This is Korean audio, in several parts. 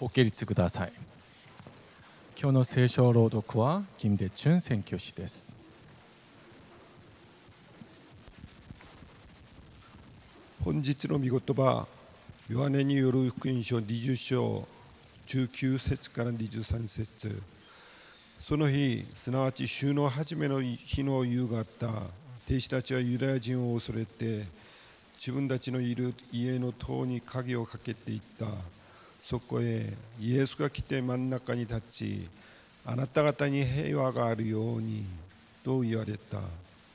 ご起立ください。今日の聖書朗読は金大中宣教師です。本日の御言葉、ヨハネによる福音書20章19節から23節。その日、すなわち週の初めの日の夕方、弟子たちはユダヤ人を恐れて自分たちのいる家の戸に鍵をかけていった。そこへイエスが来て真ん中に立ち、あなた方に平和があるようにと言われた。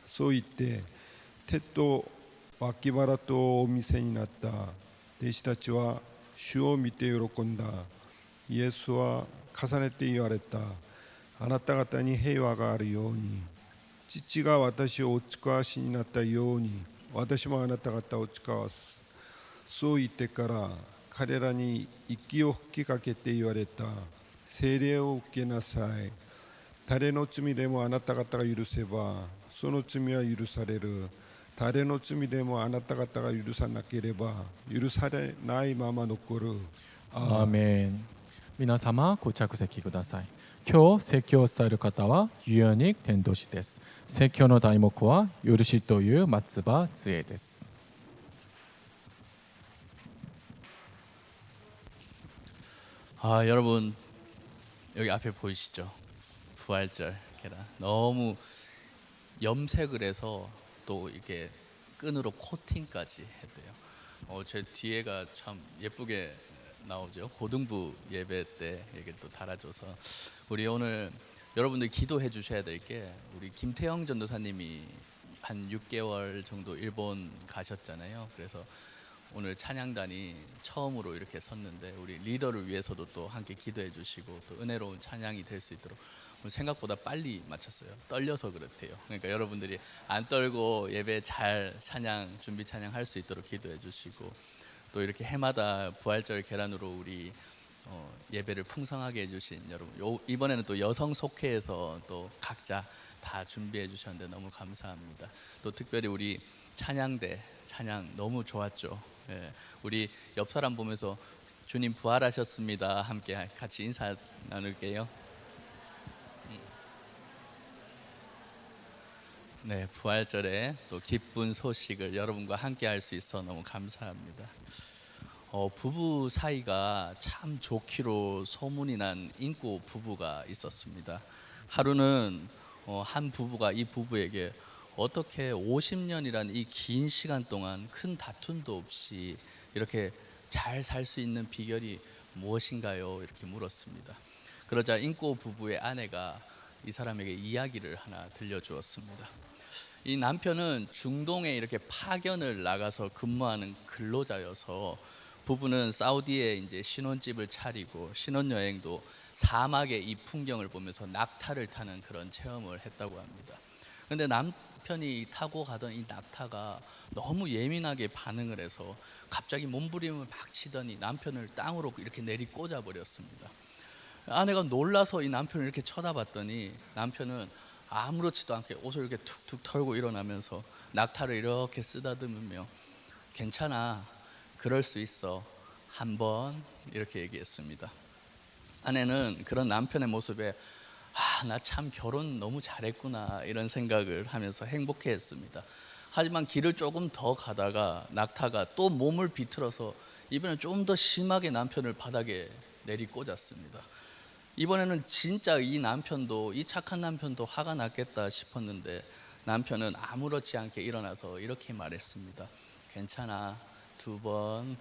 そう言って手と脇腹とお見せになった。弟子たちは主を見て喜んだ。イエスは重ねて言われた。あなた方に平和があるように、父が私をお使わしになったように、私もあなた方をお使わす。そう言ってから彼らに息を吹きかけて言われた。聖霊を受けなさい。誰の罪でもあなた方が許せばその罪は許される。誰の罪でもあなた方が許さなければ許されないまま残る。アーメン。皆様ご着席ください。今日説教を伝える方はユアニック伝道師です。説教の題目は許しという松葉杖です。여러분 여기 앞에 보이시죠? 부활절 계란 너무 염색을 해서 또 이렇게 끈으로 코팅까지 했대요. 제 뒤에가 참 예쁘게 나오죠. 고등부 예배 때 이렇게 또 달아줘서 우리 오늘 여러분들 기도해 주셔야 될 게, 우리 김태형 전도사님이 한 6개월 정도 일본 가셨잖아요. 그래서 오늘 찬양단이 처음으로 이렇게 섰는데 우리 리더를 위해서도 또 함께 기도해 주시고 또 은혜로운 찬양이 될 수 있도록. 생각보다 빨리 마쳤어요. 떨려서 그렇대요. 그러니까 여러분들이 안 떨고 예배 잘 찬양, 준비 찬양 할 수 있도록 기도해 주시고, 또 이렇게 해마다 부활절 계란으로 우리 예배를 풍성하게 해주신 여러분, 이번에는 또 여성 속회에서 또 각자 다 준비해 주셨는데 너무 감사합니다. 또 특별히 우리 찬양대 찬양 너무 좋았죠. 예, 우리 옆 사람 보면서 주님 부활하셨습니다 함께 같이 인사 나눌게요. 네, 부활절에 또 기쁜 소식을 여러분과 함께 할 수 있어 너무 감사합니다. 부부 사이가 참 좋기로 소문이 난 인구 부부가 있었습니다. 하루는 한 부부가 이 부부에게 어떻게 50년이란 이 긴 시간 동안 큰 다툼도 없이 이렇게 잘 살 수 있는 비결이 무엇인가요? 이렇게 물었습니다. 그러자 인구 부부의 아내가 이 사람에게 이야기를 하나 들려주었습니다. 이 남편은 중동에 이렇게 파견을 나가서 근무하는 근로자여서 부부는 사우디에 이제 신혼집을 차리고 신혼여행도 사막의 이 풍경을 보면서 낙타를 타는 그런 체험을 했다고 합니다. 그런데 남편이 타고 가던 이 낙타가 너무 예민하게 반응을 해서 갑자기 몸부림을 막 치더니 남편을 땅으로 이렇게 내리꽂아 버렸습니다. 아내가 놀라서 이 남편을 이렇게 쳐다봤더니 남편은 아무렇지도 않게 옷을 이렇게 툭툭 털고 일어나면서 낙타를 이렇게 쓰다듬으며 괜찮아, 그럴 수 있어, 한번 이렇게 얘기했습니다. 아내는 그런 남편의 모습에 나 참 결혼 너무 잘했구나 이런 생각을 하면서 행복해했습니다. 하지만 길을 조금 더 가다가 낙타가 또 몸을 비틀어서 이번엔 좀 더 심하게 남편을 바닥에 내리꽂았습니다. 이번에는 진짜 이 남편도, 이 착한 남편도 화가 났겠다 싶었는데 남편은 아무렇지 않게 일어나서 이렇게 말했습니다. 괜찮아, 2번.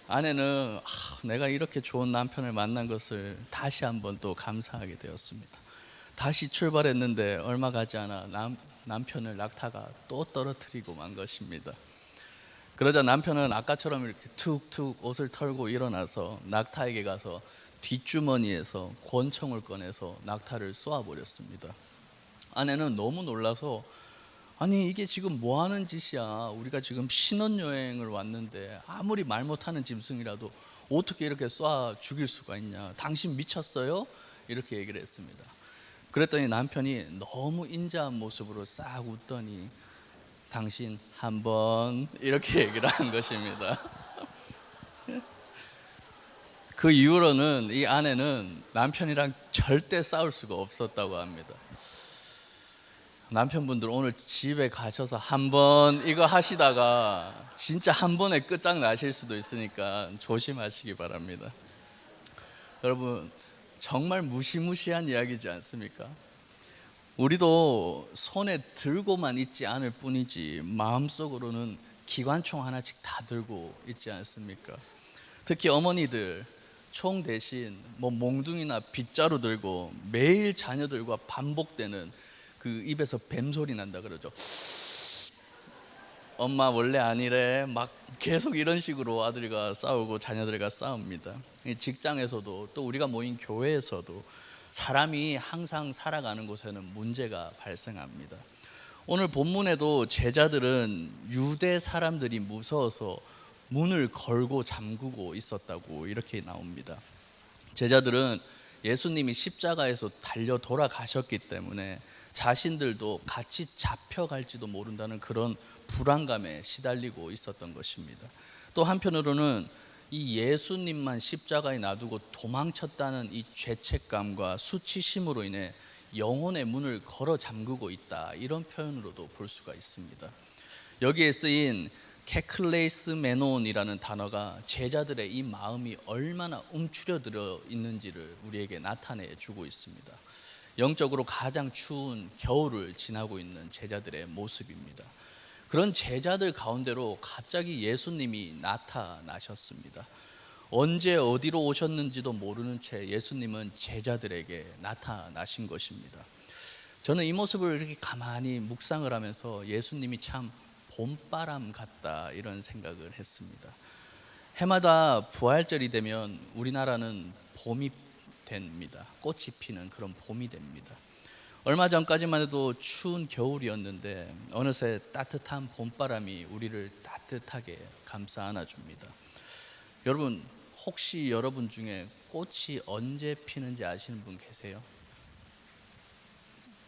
아내는 내가 이렇게 좋은 남편을 만난 것을 다시 한번 또 감사하게 되었습니다. 다시 출발했는데 얼마 가지 않아 남편을 낙타가 또 떨어뜨리고 만 것입니다. 그러자 남편은 아까처럼 이렇게 툭툭 옷을 털고 일어나서 낙타에게 가서 뒷주머니에서 권총을 꺼내서 낙타를 쏘아버렸습니다. 아내는 너무 놀라서 아니 이게 지금 뭐 하는 짓이야, 우리가 지금 신혼여행을 왔는데 아무리 말 못하는 짐승이라도 어떻게 이렇게 쏴 죽일 수가 있냐, 당신 미쳤어요? 이렇게 얘기를 했습니다. 그랬더니 남편이 너무 인자한 모습으로 싹 웃더니 당신 한번 이렇게 얘기를 한 것입니다. 그 이후로는 이 아내는 남편이랑 절대 싸울 수가 없었다고 합니다. 남편분들 오늘 집에 가셔서 한번 이거 하시다가 진짜 한 번에 끝장나실 수도 있으니까 조심하시기 바랍니다. 여러분, 정말 무시무시한 이야기지 않습니까? 우리도 손에 들고만 있지 않을 뿐이지 마음속으로는 기관총 하나씩 다 들고 있지 않습니까? 특히 어머니들 총 대신 뭐 몽둥이나 빗자루 들고 매일 자녀들과 반복되는 그 입에서 뱀소리 난다 그러죠. 엄마 원래 아니래. 막 계속 이런 식으로 아들과 싸우고 자녀들과 싸웁니다. 직장에서도 또 우리가 모인 교회에서도 사람이 항상 살아가는 곳에는 문제가 발생합니다. 오늘 본문에도 제자들은 유대 사람들이 무서워서 문을 걸고 잠그고 있었다고 이렇게 나옵니다. 제자들은 예수님이 십자가에서 달려 돌아가셨기 때문에 자신들도 같이 잡혀갈지도 모른다는 그런 불안감에 시달리고 있었던 것입니다. 또 한편으로는 이 예수님만 십자가에 놔두고 도망쳤다는 이 죄책감과 수치심으로 인해 영혼의 문을 걸어 잠그고 있다, 이런 표현으로도 볼 수가 있습니다. 여기에 쓰인 케클레이스 메논이라는 단어가 제자들의 이 마음이 얼마나 움츠려들어 있는지를 우리에게 나타내 주고 있습니다. 영적으로 가장 추운 겨울을 지나고 있는 제자들의 모습입니다. 그런 제자들 가운데로 갑자기 예수님이 나타나셨습니다. 언제 어디로 오셨는지도 모르는 채 예수님은 제자들에게 나타나신 것입니다. 저는 이 모습을 이렇게 가만히 묵상을 하면서 예수님이 참 봄바람 같다, 이런 생각을 했습니다. 해마다 부활절이 되면 우리나라는 봄이 됩니다. 꽃이 피는 그런 봄이 됩니다. 얼마 전까지만 해도 추운 겨울이었는데 어느새 따뜻한 봄바람이 우리를 따뜻하게 감싸 안아줍니다. 여러분, 혹시 여러분 중에 꽃이 언제 피는지 아시는 분 계세요?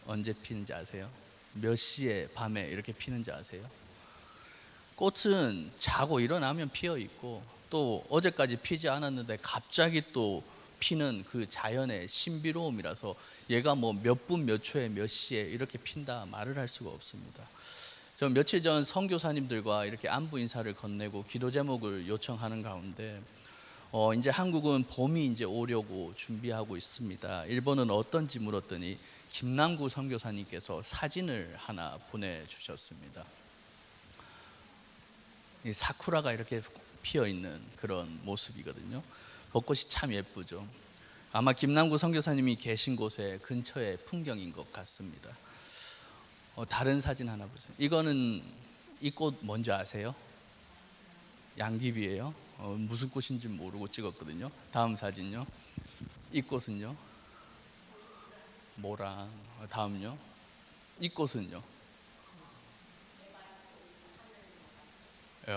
언제 피는지 아세요? 몇 시에 밤에 이렇게 피는지 아세요? 꽃은 자고 일어나면 피어 있고 또 어제까지 피지 않았는데 갑자기 또 피는 그 자연의 신비로움이라서 얘가 뭐 몇 분 몇 초에 몇 시에 이렇게 핀다 말을 할 수가 없습니다. 저 며칠 전 선교사님들과 이렇게 안부 인사를 건네고 기도 제목을 요청하는 가운데 이제 한국은 봄이 이제 오려고 준비하고 있습니다. 일본은 어떤지 물었더니 김남구 선교사님께서 사진을 하나 보내주셨습니다. 이 사쿠라가 이렇게 피어 있는 그런 모습이거든요. 벚꽃이 참 예쁘죠. 아마 김남구 선교사님이 계신 곳에 근처의 풍경인 것 같습니다. 다른 사진 하나 보세요. 이거는 이 꽃 뭔지 아세요? 양귀비예요. 무슨 꽃인지 모르고 찍었거든요. 다음 사진요. 이 꽃은요? 모랑. 다음요. 이 꽃은요?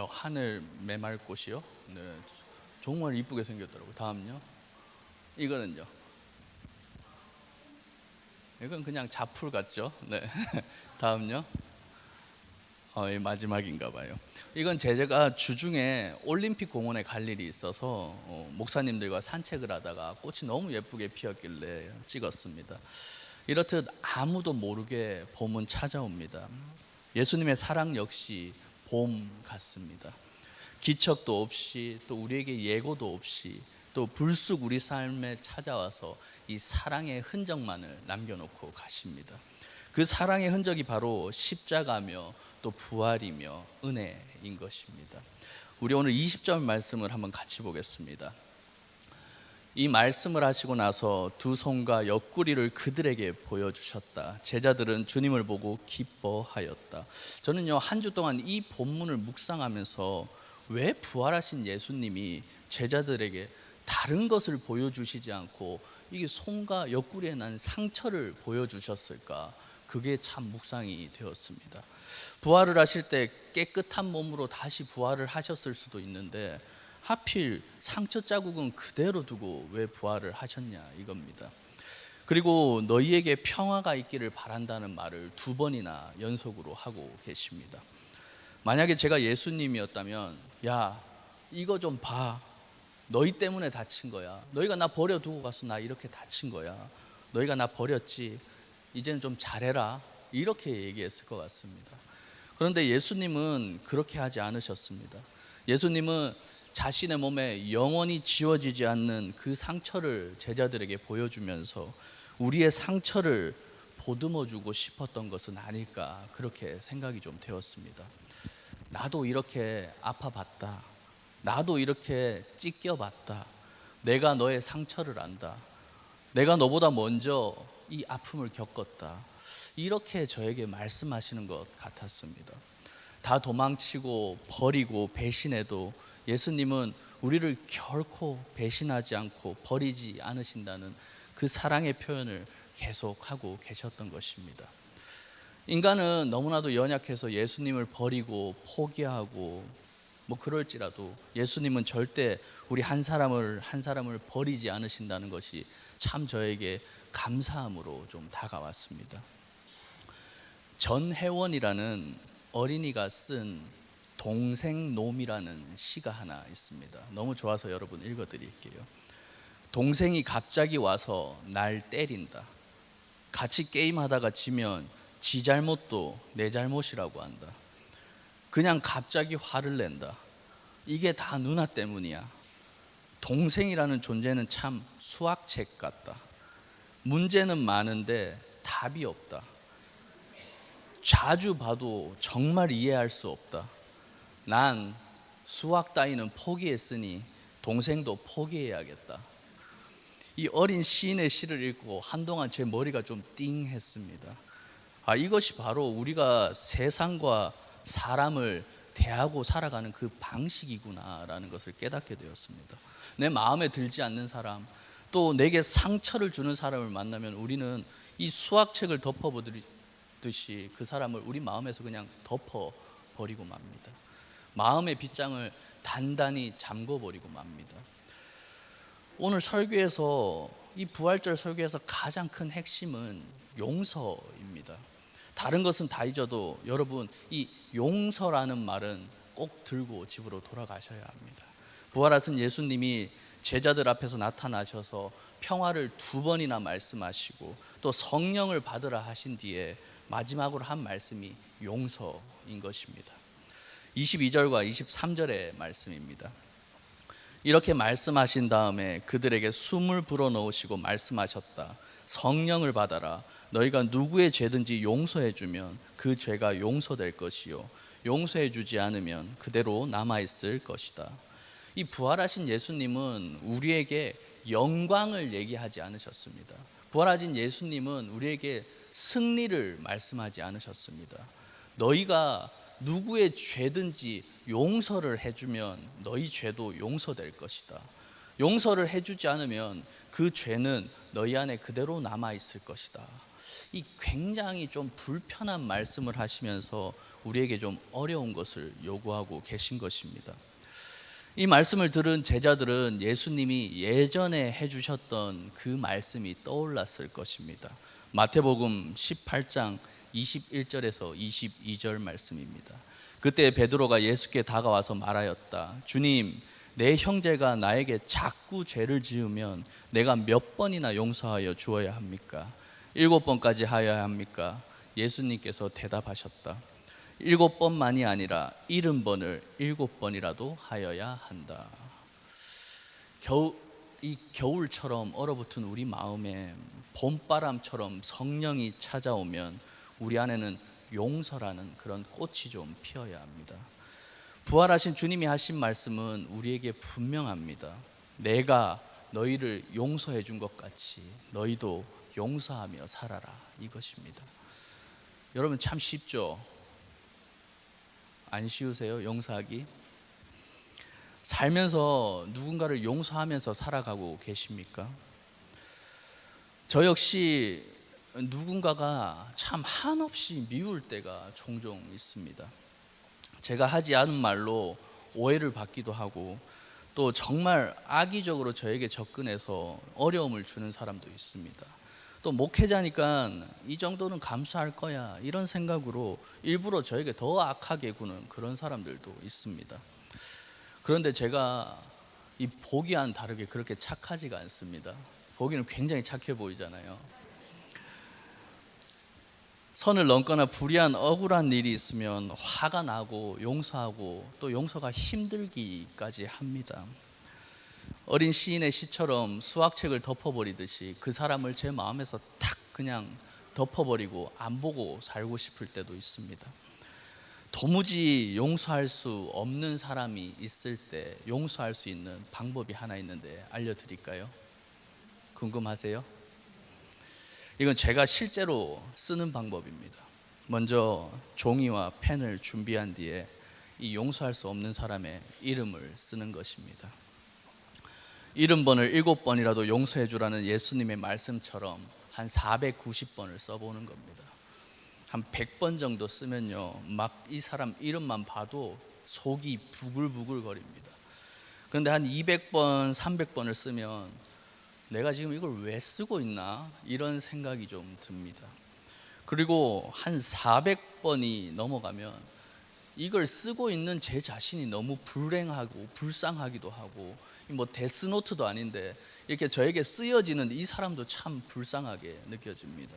하늘 메말꽃이요. 네, 정말 이쁘게 생겼더라고요. 다음요. 이거는요. 이건 그냥 자풀 같죠. 네. 다음요. 마지막인가 봐요. 이건 제가 주중에 올림픽 공원에 갈 일이 있어서 목사님들과 산책을 하다가 꽃이 너무 예쁘게 피었길래 찍었습니다. 이렇듯 아무도 모르게 봄은 찾아옵니다. 예수님의 사랑 역시 봄 같습니다. 기척도 없이 또 우리에게 예고도 없이 또 불쑥 우리 삶에 찾아와서 이 사랑의 흔적만을 남겨놓고 가십니다. 그 사랑의 흔적이 바로 십자가며 또 부활이며 은혜인 것입니다. 우리 오늘 20절 말씀을 한번 같이 보겠습니다. 이 말씀을 하시고 나서 두 손과 옆구리를 그들에게 보여주셨다. 제자들은 주님을 보고 기뻐하였다. 저는요, 한 주 동안 이 본문을 묵상하면서 왜 부활하신 예수님이 제자들에게 다른 것을 보여주시지 않고 이게 손과 옆구리에 난 상처를 보여주셨을까? 그게 참 묵상이 되었습니다. 부활을 하실 때 깨끗한 몸으로 다시 부활을 하셨을 수도 있는데 하필 상처 자국은 그대로 두고 왜 부활을 하셨냐, 이겁니다. 그리고 너희에게 평화가 있기를 바란다는 말을 2번이나 연속으로 하고 계십니다. 만약에 제가 예수님이었다면, 야, 이거 좀 봐. 너희 때문에 다친 거야. 너희가 나 버려두고 가서 나 이렇게 다친 거야. 너희가 나 버렸지. 이제는 좀 잘해라. 이렇게 얘기했을 것 같습니다. 그런데 예수님은 그렇게 하지 않으셨습니다. 예수님은 자신의 몸에 영원히 지워지지 않는 그 상처를 제자들에게 보여주면서 우리의 상처를 보듬어주고 싶었던 것은 아닐까, 그렇게 생각이 좀 되었습니다. 나도 이렇게 아파봤다. 나도 이렇게 찢겨봤다. 내가 너의 상처를 안다. 내가 너보다 먼저 이 아픔을 겪었다. 이렇게 저에게 말씀하시는 것 같았습니다. 다 도망치고 버리고 배신해도 예수님은 우리를 결코 배신하지 않고 버리지 않으신다는 그 사랑의 표현을 계속하고 계셨던 것입니다. 인간은 너무나도 연약해서 예수님을 버리고 포기하고 뭐 그럴지라도 예수님은 절대 우리 한 사람을 버리지 않으신다는 것이 참 저에게 감사함으로 좀 다가왔습니다. 전혜원이라는 어린이가 쓴 동생놈이라는 시가 하나 있습니다. 너무 좋아서 여러분 읽어드릴게요. 동생이 갑자기 와서 날 때린다. 같이 게임하다가 지면 지 잘못도 내 잘못이라고 한다. 그냥 갑자기 화를 낸다. 이게 다 누나 때문이야. 동생이라는 존재는 참 수학책 같다. 문제는 많은데 답이 없다. 자주 봐도 정말 이해할 수 없다. 난 수학 따위는 포기했으니 동생도 포기해야겠다. 이 어린 시인의 시를 읽고 한동안 제 머리가 좀 띵했습니다. 이것이 바로 우리가 세상과 사람을 대하고 살아가는 그 방식이구나라는 것을 깨닫게 되었습니다. 내 마음에 들지 않는 사람, 또 내게 상처를 주는 사람을 만나면 우리는 이 수학책을 덮어보듯이 그 사람을 우리 마음에서 그냥 덮어버리고 맙니다. 마음의 빗장을 단단히 잠궈버리고 맙니다. 오늘 설교에서, 이 부활절 설교에서 가장 큰 핵심은 용서입니다. 다른 것은 다 잊어도 여러분, 이 용서라는 말은 꼭 들고 집으로 돌아가셔야 합니다. 부활하신 예수님이 제자들 앞에서 나타나셔서 평화를 2번이나 말씀하시고 또 성령을 받으라 하신 뒤에 마지막으로 한 말씀이 용서인 것입니다. 22절과 23절의 말씀입니다. 이렇게 말씀하신 다음에 그들에게 숨을 불어넣으시고 말씀하셨다. 성령을 받아라. 너희가 누구의 죄든지 용서해 주면 그 죄가 용서될 것이요, 용서해 주지 않으면 그대로 남아있을 것이다. 이 부활하신 예수님은 우리에게 영광을 얘기하지 않으셨습니다. 부활하신 예수님은 우리에게 승리를 말씀하지 않으셨습니다. 너희가 누구의 죄든지 용서를 해주면 너희 죄도 용서될 것이다. 용서를 해주지 않으면 그 죄는 너희 안에 그대로 남아있을 것이다. 이 굉장히 좀 불편한 말씀을 하시면서 우리에게 좀 어려운 것을 요구하고 계신 것입니다. 이 말씀을 들은 제자들은 예수님이 예전에 해주셨던 그 말씀이 떠올랐을 것입니다. 마태복음 18장 21절에서 22절 말씀입니다. 그때 베드로가 예수께 다가와서 말하였다. 주님, 내 형제가 나에게 자꾸 죄를 지으면 내가 몇 번이나 용서하여 주어야 합니까? 7번까지 하여야 합니까? 예수님께서 대답하셨다. 7번만이 아니라 70번을 7번이라도 하여야 한다. 이 겨울처럼 얼어붙은 우리 마음에 봄바람처럼 성령이 찾아오면 우리 안에는 용서라는 그런 꽃이 좀 피어야 합니다. 부활하신 주님이 하신 말씀은 우리에게 분명합니다. 내가 너희를 용서해 준 것 같이 너희도 용서하며 살아라, 이것입니다. 여러분, 참 쉽죠? 안 쉬우세요? 용서하기? 살면서 누군가를 용서하면서 살아가고 계십니까? 저 역시 누군가가 참 한없이 미울 때가 종종 있습니다. 제가 하지 않은 말로 오해를 받기도 하고 또 정말 악의적으로 저에게 접근해서 어려움을 주는 사람도 있습니다. 또 목회자니까 이 정도는 감수할 거야, 이런 생각으로 일부러 저에게 더 악하게 구는 그런 사람들도 있습니다. 그런데 제가 이 보기와는 다르게 그렇게 착하지가 않습니다. 보기는 굉장히 착해 보이잖아요. 선을 넘거나 불의한 억울한 일이 있으면 화가 나고 용서하고 또 용서가 힘들기까지 합니다. 어린 시인의 시처럼 수학책을 덮어버리듯이 그 사람을 제 마음에서 탁 그냥 덮어버리고 안 보고 살고 싶을 때도 있습니다. 도무지 용서할 수 없는 사람이 있을 때 용서할 수 있는 방법이 하나 있는데 알려드릴까요? 궁금하세요? 이건 제가 실제로 쓰는 방법입니다. 먼저 종이와 펜을 준비한 뒤에 이 용서할 수 없는 사람의 이름을 쓰는 것입니다. 70번을 7번이라도 용서해 주라는 예수님의 말씀처럼 한 490번을 써보는 겁니다. 한 100번 정도 쓰면요, 막 이 사람 이름만 봐도 속이 부글부글 거립니다. 그런데 한 200번, 300번을 쓰면 내가 지금 이걸 왜 쓰고 있나? 이런 생각이 좀 듭니다. 그리고 한 400번이 넘어가면 이걸 쓰고 있는 제 자신이 너무 불행하고 불쌍하기도 하고, 뭐 데스노트도 아닌데 이렇게 저에게 쓰여지는 이 사람도 참 불쌍하게 느껴집니다.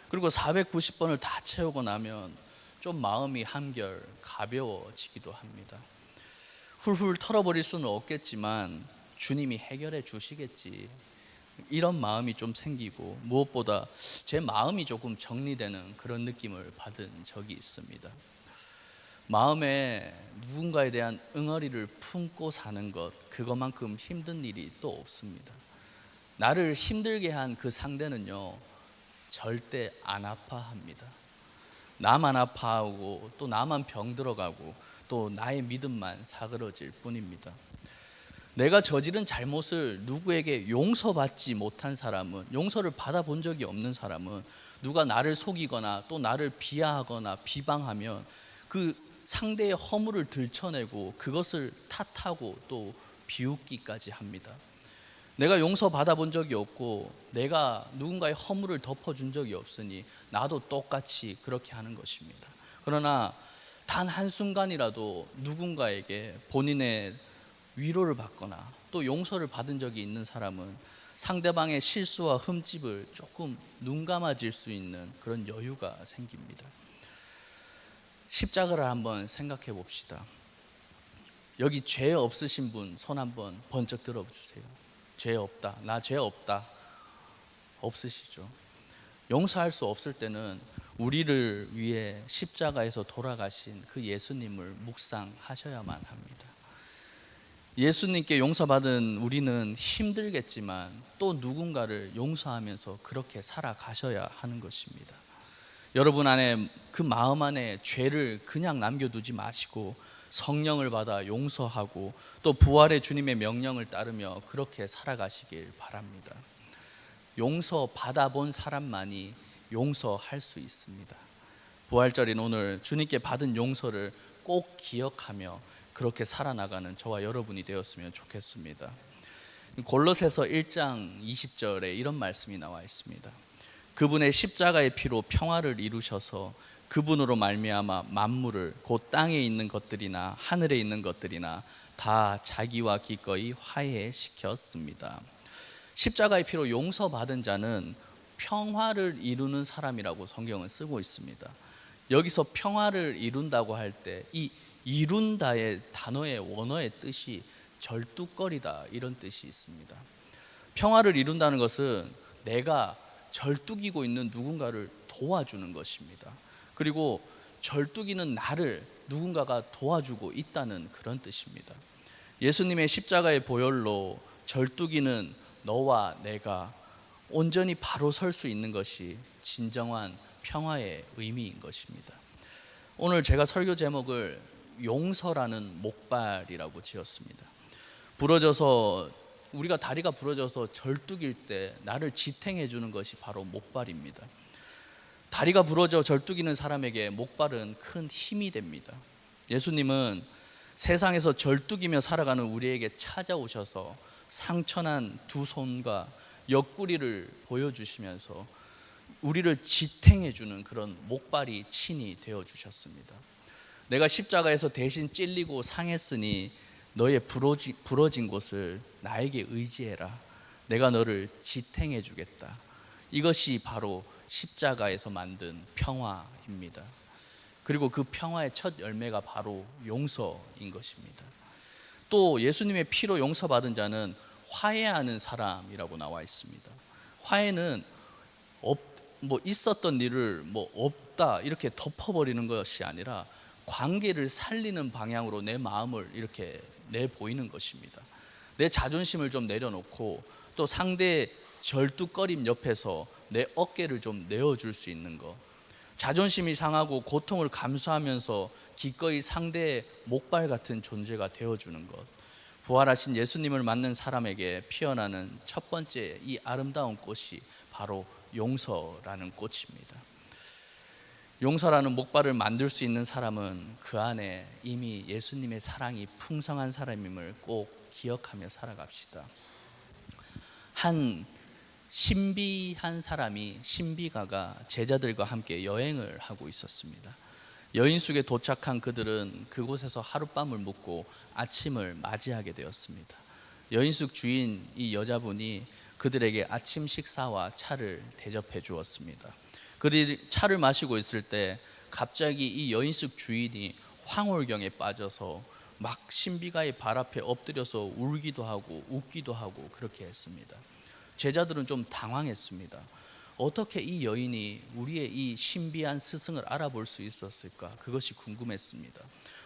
그리고 490번을 다 채우고 나면 좀 마음이 한결 가벼워지기도 합니다. 훌훌 털어버릴 수는 없겠지만 주님이 해결해 주시겠지, 이런 마음이 좀 생기고, 무엇보다 제 마음이 조금 정리되는 그런 느낌을 받은 적이 있습니다. 마음에 누군가에 대한 응어리를 품고 사는 것, 그것만큼 힘든 일이 또 없습니다. 나를 힘들게 한 그 상대는요, 절대 안 아파합니다. 나만 아파하고 또 나만 병들어가고 또 나의 믿음만 사그러질 뿐입니다. 내가 저지른 잘못을 누구에게 용서받지 못한 사람은, 용서를 받아본 적이 없는 사람은, 누가 나를 속이거나 또 나를 비하하거나 비방하면 그 상대의 허물을 들춰내고 그것을 탓하고 또 비웃기까지 합니다. 내가 용서받아 본 적이 없고 내가 누군가의 허물을 덮어준 적이 없으니 나도 똑같이 그렇게 하는 것입니다. 그러나 단 한순간이라도 누군가에게 본인의 위로를 받거나 또 용서를 받은 적이 있는 사람은 상대방의 실수와 흠집을 조금 눈감아질 수 있는 그런 여유가 생깁니다. 십자가를 한번 생각해 봅시다. 여기 죄 없으신 분 손 한번 번쩍 들어주세요. 죄 없다, 나 죄 없다. 없으시죠? 용서할 수 없을 때는 우리를 위해 십자가에서 돌아가신 그 예수님을 묵상하셔야만 합니다. 예수님께 용서받은 우리는 힘들겠지만 또 누군가를 용서하면서 그렇게 살아가셔야 하는 것입니다. 여러분 안에, 그 마음 안에 죄를 그냥 남겨두지 마시고 성령을 받아 용서하고 또 부활의 주님의 명령을 따르며 그렇게 살아가시길 바랍니다. 용서 받아본 사람만이 용서할 수 있습니다. 부활절인 오늘 주님께 받은 용서를 꼭 기억하며 그렇게 살아나가는 저와 여러분이 되었으면 좋겠습니다. 골로새서 1장 20절에 이런 말씀이 나와 있습니다. 그분의 십자가의 피로 평화를 이루셔서 그분으로 말미암아 만물을, 곧 땅에 있는 것들이나 하늘에 있는 것들이나 다 자기와 기꺼이 화해시켰습니다. 십자가의 피로 용서받은 자는 평화를 이루는 사람이라고 성경은 쓰고 있습니다. 여기서 평화를 이룬다고 할 때 이 이룬다의 단어의 원어의 뜻이 절뚝거리다, 이런 뜻이 있습니다. 평화를 이룬다는 것은 내가 절뚝이고 있는 누군가를 도와주는 것입니다. 그리고 절뚝이는 나를 누군가가 도와주고 있다는 그런 뜻입니다. 예수님의 십자가의 보혈로 절뚝이는 너와 내가 온전히 바로 설 수 있는 것이 진정한 평화의 의미인 것입니다. 오늘 제가 설교 제목을 용서라는 목발이라고 지었습니다. 우리가 다리가 부러져서 절뚝일 때 나를 지탱해 주는 것이 바로 목발입니다. 다리가 부러져 절뚝이는 사람에게 목발은 큰 힘이 됩니다. 예수님은 세상에서 절뚝이며 살아가는 우리에게 찾아오셔서 상처난 두 손과 옆구리를 보여주시면서 우리를 지탱해 주는 그런 목발이 친히 되어 주셨습니다. 내가 십자가에서 대신 찔리고 상했으니 너의 부러진 곳을 나에게 의지해라. 내가 너를 지탱해 주겠다. 이것이 바로 십자가에서 만든 평화입니다. 그리고 그 평화의 첫 열매가 바로 용서인 것입니다. 또 예수님의 피로 용서받은 자는 화해하는 사람이라고 나와 있습니다. 화해는 있었던 일을 없다 이렇게 덮어버리는 것이 아니라 관계를 살리는 방향으로 내 마음을 이렇게 내보이는 것입니다. 내 자존심을 좀 내려놓고 또 상대의 절뚝거림 옆에서 내 어깨를 좀 내어줄 수 있는 것, 자존심이 상하고 고통을 감수하면서 기꺼이 상대의 목발 같은 존재가 되어주는 것, 부활하신 예수님을 만난 사람에게 피어나는 첫 번째 이 아름다운 꽃이 바로 용서라는 꽃입니다. 용서라는 목발을 만들 수 있는 사람은 그 안에 이미 예수님의 사랑이 풍성한 사람임을 꼭 기억하며 살아갑시다. 한 신비한 사람이, 신비가가 제자들과 함께 여행을 하고 있었습니다. 여인숙에 도착한 그들은 그곳에서 하룻밤을 묵고 아침을 맞이하게 되었습니다. 여인숙 주인 이 여자분이 그들에게 아침 식사와 차를 대접해 주었습니다. 그들이 차를 마시고 있을 때 갑자기 이 여인숙 주인이 황홀경에 빠져서 막 신비가의 발 앞에 엎드려서 울기도 하고 웃기도 하고 그렇게 했습니다. 제자들은 좀 당황했습니다. 어떻게 이 여인이 우리의 이 신비한 스승을 알아볼 수 있었을까? 그것이 궁금했습니다.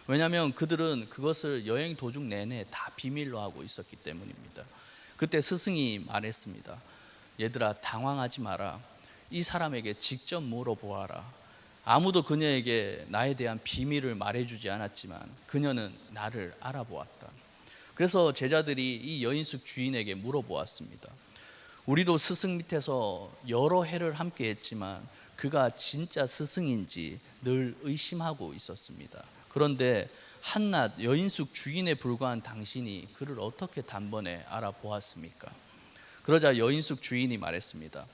왜냐하면 그들은 그것을 여행 도중 내내 다 비밀로 하고 있었기 때문입니다. 그때 스승이 말했습니다. 얘들아, 당황하지 마라. 이 사람에게 직접 물어보아라. 아무도 그녀에게 나에 대한 비밀을 말해주지 않았지만 그녀는 나를 알아보았다. 그래서 제자들이 이 여인숙 주인에게 물어보았습니다. 우리도 스승 밑에서 여러 해를 함께 했지만 그가 진짜 스승인지 늘 의심하고 있었습니다. 그런데 한낱 여인숙 주인에 불과한 당신이 그를 어떻게 단번에 알아보았습니까? 그러자 여인숙 주인이 말했습니다.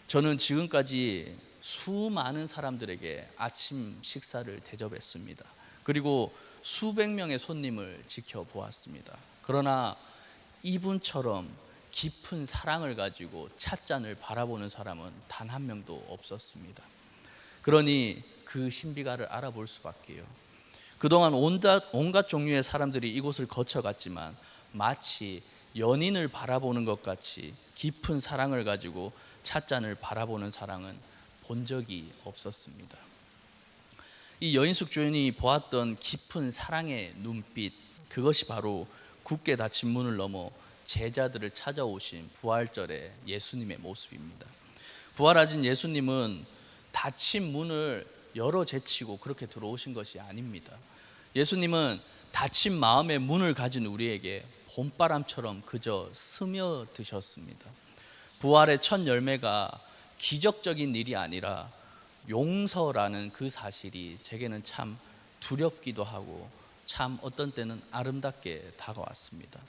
저는 지금까지 수많은 사람들에게 아침 식사를 대접했습니다. 그리고 수백 명의 손님을 지켜보았습니다. 그러나 이분처럼 깊은 사랑을 가지고 찻잔을 바라보는 사람은 단 한 명도 없었습니다. 그러니 그 신비가를 알아볼 수밖에요. 그동안 온갖 종류의 사람들이 이곳을 거쳐갔지만 마치 연인을 바라보는 것 같이 깊은 사랑을 가지고 찻잔을 바라보는 사람은 본 적이 없었습니다. 이 여인숙 주인이 보았던 깊은 사랑의 눈빛, 그것이 바로 굳게 닫힌 문을 넘어 제자들을 찾아오신 부활절의 예수님의 모습입니다. 부활하신 예수님은 닫힌 문을 열어 제치고 그렇게 들어오신 것이 아닙니다. 예수님은 닫힌 마음의 문을 가진 우리에게 봄바람처럼 그저 스며드셨습니다. 부활의 첫 열매가 기적적인 일이 아니라 용서라는 그 사실이 제게는 참 두렵기도 하고 참 어떤 때는 아름답게 다가왔습니다.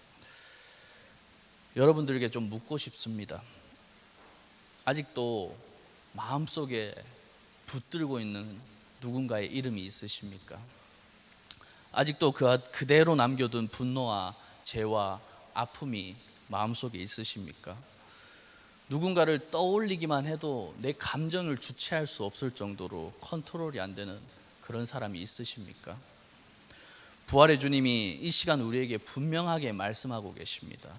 여러분들에게 좀 묻고 싶습니다. 아직도 마음속에 붙들고 있는 누군가의 이름이 있으십니까? 아직도 그대로 남겨둔 분노와 죄와 아픔이 마음속에 있으십니까? 누군가를 떠올리기만 해도 내 감정을 주체할 수 없을 정도로 컨트롤이 안 되는 그런 사람이 있으십니까? 부활의 주님이 이 시간 우리에게 분명하게 말씀하고 계십니다.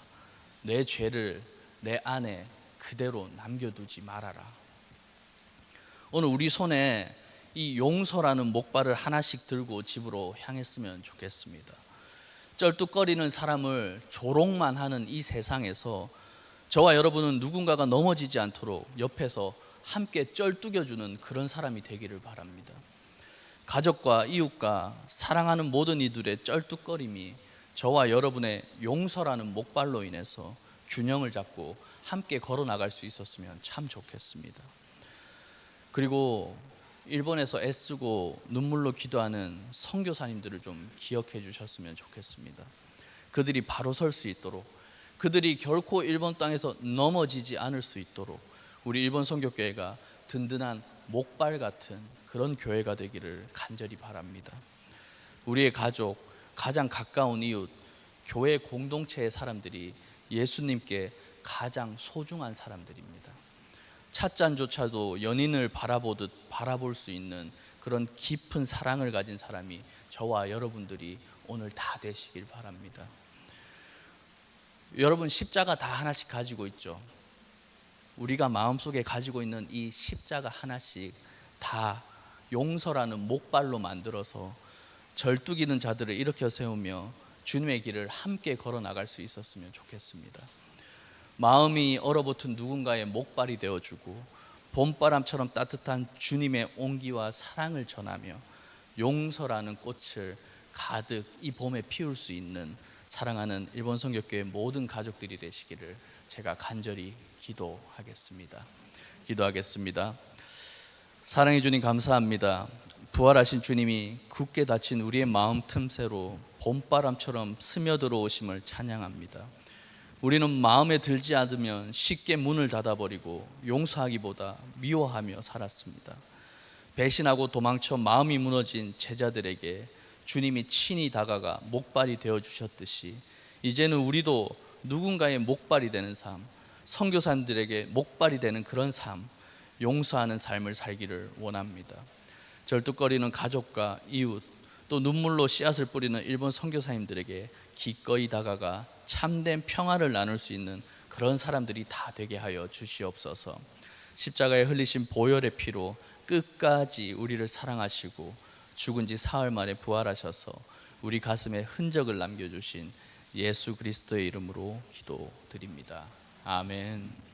내 죄를 내 안에 그대로 남겨두지 말아라. 오늘 우리 손에 이 용서라는 목발을 하나씩 들고 집으로 향했으면 좋겠습니다. 쩔뚝거리는 사람을 조롱만 하는 이 세상에서 저와 여러분은 누군가가 넘어지지 않도록 옆에서 함께 쩔뚝여주는 그런 사람이 되기를 바랍니다. 가족과 이웃과 사랑하는 모든 이들의 쩔뚝거림이 저와 여러분의 용서라는 목발로 인해서 균형을 잡고 함께 걸어나갈 수 있었으면 참 좋겠습니다. 그리고 일본에서 애쓰고 눈물로 기도하는 선교사님들을 좀 기억해 주셨으면 좋겠습니다. 그들이 바로 설 수 있도록, 그들이 결코 일본 땅에서 넘어지지 않을 수 있도록 우리 일본 선교교회가 든든한 목발 같은 그런 교회가 되기를 간절히 바랍니다. 우리의 가족, 가장 가까운 이웃, 교회 공동체의 사람들이 예수님께 가장 소중한 사람들입니다. 찻잔조차도 연인을 바라볼 수 있는 그런 깊은 사랑을 가진 사람이 저와 여러분들이 오늘 다 되시길 바랍니다. 여러분, 십자가 다 하나씩 가지고 있죠. 우리가 마음속에 가지고 있는 이 십자가 하나씩 다 용서라는 목발로 만들어서 절뚝이는 자들을 일으켜 세우며 주님의 길을 함께 걸어 나갈 수 있었으면 좋겠습니다. 마음이 얼어붙은 누군가의 목발이 되어주고 봄바람처럼 따뜻한 주님의 온기와 사랑을 전하며 용서라는 꽃을 가득 이 봄에 피울 수 있는 사랑하는 일본 선교교회 모든 가족들이 되시기를 제가 간절히 기도하겠습니다. 사랑해 주님 감사합니다. 부활하신 주님이 굳게 닫힌 우리의 마음 틈새로 봄바람처럼 스며들어 오심을 찬양합니다. 우리는 마음에 들지 않으면 쉽게 문을 닫아버리고 용서하기보다 미워하며 살았습니다. 배신하고 도망쳐 마음이 무너진 제자들에게 주님이 친히 다가가 목발이 되어주셨듯이 이제는 우리도 누군가의 목발이 되는 삶, 선교사님들에게 목발이 되는 그런 삶, 용서하는 삶을 살기를 원합니다. 절뚝거리는 가족과 이웃, 또 눈물로 씨앗을 뿌리는 일본 선교사님들에게 기꺼이 다가가 참된 평화를 나눌 수 있는 그런 사람들이 다 되게 하여 주시옵소서. 십자가에 흘리신 보혈의 피로 끝까지 우리를 사랑하시고 죽은 지 사흘 만에 부활하셔서 우리 가슴에 흔적을 남겨주신 예수 그리스도의 이름으로 기도드립니다. 아멘.